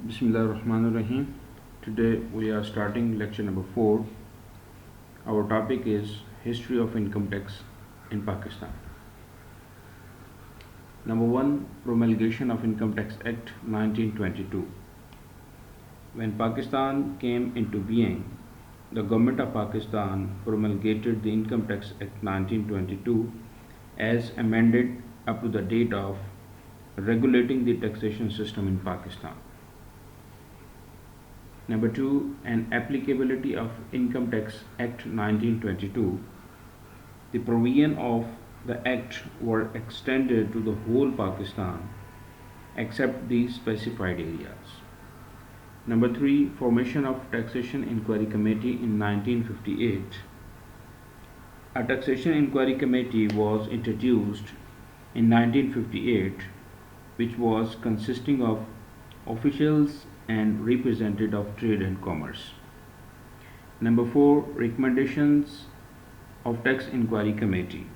Bismillahirrahmanirrahim. Today we are starting lecture number 4. Our topic is History of Income Tax in Pakistan. Number 1, Promulgation of Income Tax Act 1922. When Pakistan came into being, the Government of Pakistan promulgated the Income Tax Act 1922 as amended up to the date of regulating the taxation system in Pakistan. Number 2, an applicability of Income Tax Act 1922. The provision of the Act were extended to the whole Pakistan except the specified areas. Number 3, formation of Taxation Inquiry Committee in 1958. A Taxation Inquiry Committee was introduced in 1958, which was consisting of officials and representative of trade and commerce. Number 4, recommendations of Tax Inquiry Committee.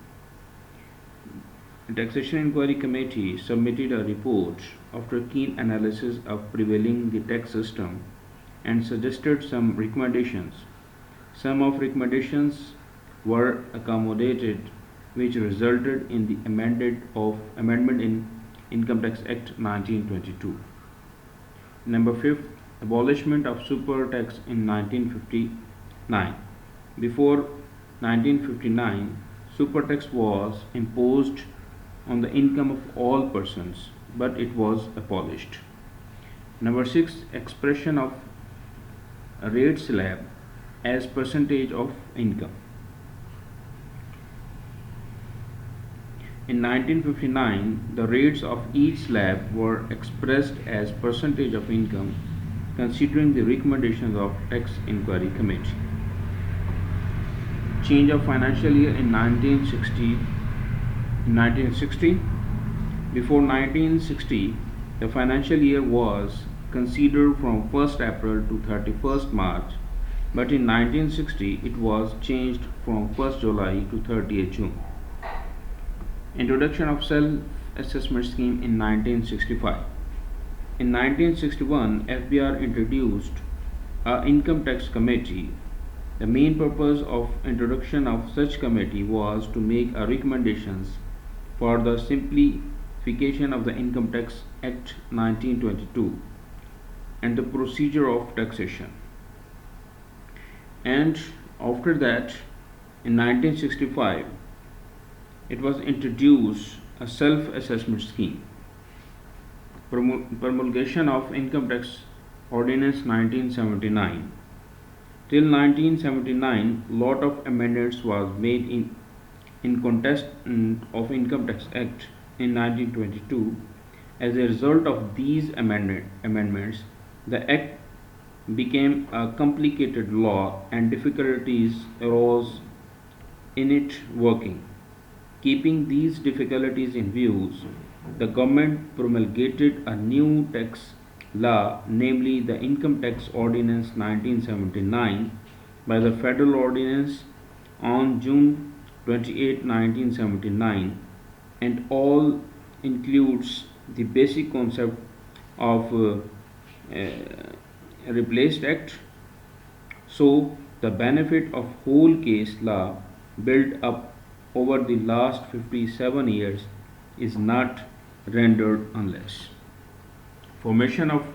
The Taxation Inquiry Committee submitted a report after keen analysis of prevailing the tax system and suggested some recommendations. Some of recommendations were accommodated, which resulted in the amendment in Income Tax Act 1922. Number 5, abolishment of super tax in 1959. Before 1959, super tax was imposed on the income of all persons, but it was abolished. Number 6, expression of a rate slab as percentage of income. In 1959, the rates of each slab were expressed as percentage of income, considering the recommendations of Tax Inquiry Committee. Change of financial year in 1960. Before 1960, the financial year was considered from 1st April to 31st March, but in 1960 it was changed from 1st July to 30th June. Introduction of Self-Assessment Scheme in 1965. In 1961, FBR introduced an Income Tax Committee. The main purpose of introduction of such committee was to make recommendations for the simplification of the Income Tax Act 1922 and the procedure of taxation. And after that, in 1965, it was introduced a self-assessment scheme. Promulgation of Income Tax Ordinance 1979. Till 1979, lot of amendments was made in contest of Income Tax Act in 1922. As a result of these amendments, the Act became a complicated law and difficulties arose in its working. Keeping these difficulties in view, the government promulgated a new tax law, namely the Income Tax Ordinance 1979 by the Federal Ordinance on June 28, 1979, and all includes the basic concept of a replaced act. So the benefit of whole case law built up over the last 57 years is not rendered unless. Formation of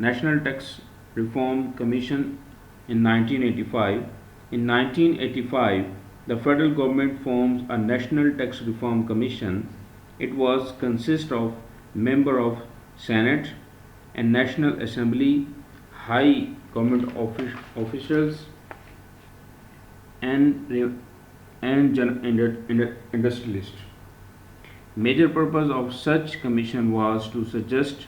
National Tax Reform Commission in 1985. In 1985, the federal government forms a National Tax Reform Commission. It was consist of member of Senate and National Assembly, high government officials, and industrialists. Major purpose of such commission was to suggest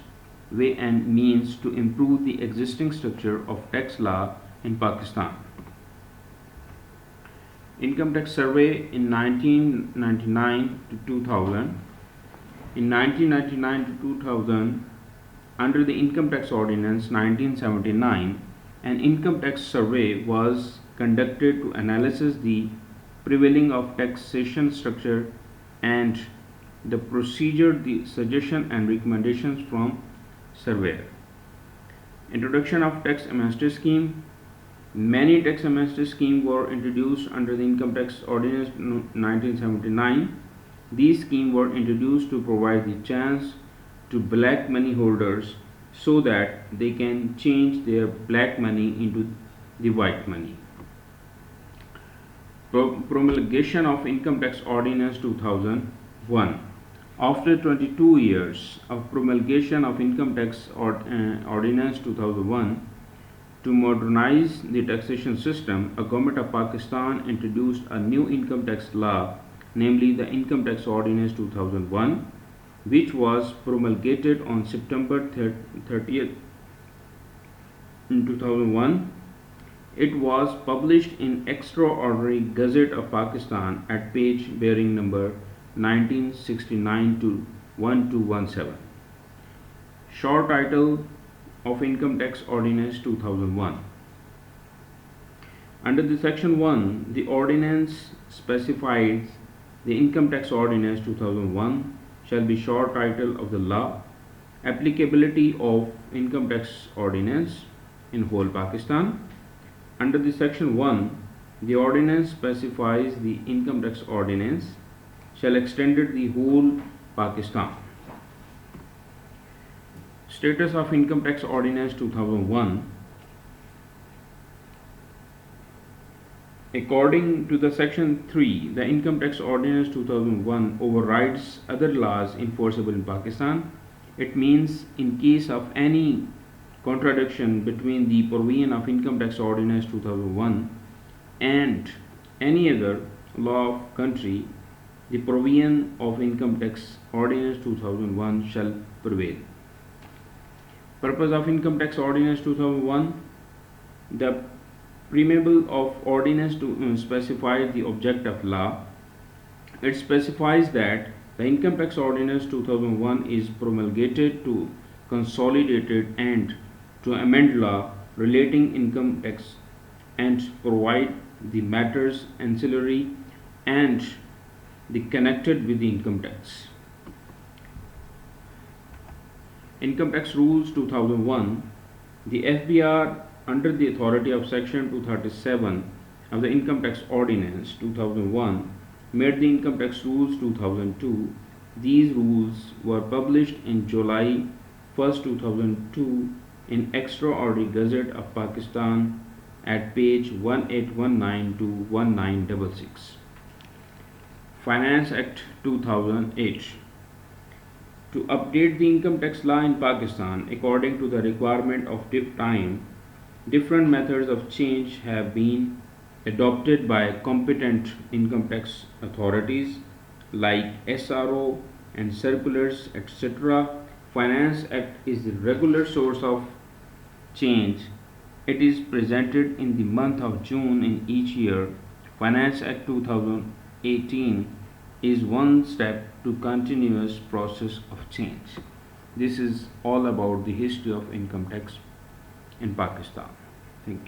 way and means to improve the existing structure of tax law in Pakistan. Income tax survey in 1999 to 2000. In 1999 to 2000, under the Income Tax Ordinance 1979, an income tax survey was conducted to analyze the prevailing of taxation structure and the procedure, the suggestion and recommendations from surveyor. Introduction of tax amnesty scheme. Many tax amnesty schemes were introduced under the Income Tax Ordinance 1979. These schemes were introduced to provide the chance to black money holders so that they can change their black money into the white money. Promulgation of Income Tax Ordinance 2001. After 22 years of promulgation of Income Tax Ordinance 2001, to modernize the taxation system, a government of Pakistan introduced a new income tax law, namely the Income Tax Ordinance 2001, which was promulgated on September 30th, 2001. It was published in Extraordinary Gazette of Pakistan at page bearing number 1969 to 1217. Short title of Income Tax Ordinance 2001. Under the Section 1, the ordinance specifies the Income Tax Ordinance 2001 shall be short title of the law. Applicability of Income Tax Ordinance in whole Pakistan. Under the Section 1, the ordinance specifies the Income Tax Ordinance shall extend to the whole Pakistan. Status of Income Tax Ordinance 2001. According to the Section 3, the Income Tax Ordinance 2001 overrides other laws enforceable in Pakistan. It means in case of any contradiction between the provision of Income Tax Ordinance 2001 and any other law of country, the provision of Income Tax Ordinance 2001 shall prevail. Purpose of Income Tax Ordinance 2001. The preamble of ordinance to specify the object of law. It specifies that the Income Tax Ordinance 2001 is promulgated to consolidated and to amend law relating income tax and provide the matters ancillary and the connected with the income tax. Income Tax Rules 2001. The FBR, under the authority of Section 237 of the Income Tax Ordinance 2001, made the Income Tax Rules 2002. These rules were published in July 1st, 2002 in Extraordinary Gazette of Pakistan at page 1819 to 1966. Finance Act 2008. To update the income tax law in Pakistan according to the requirement of time, different methods of change have been adopted by competent income tax authorities like SRO and circulars, etc. Finance Act is the regular source of change. It is presented in the month of June in each year. Finance Act 2018 is one step to continuous process of change. This is all about the history of income tax in Pakistan. Thank you.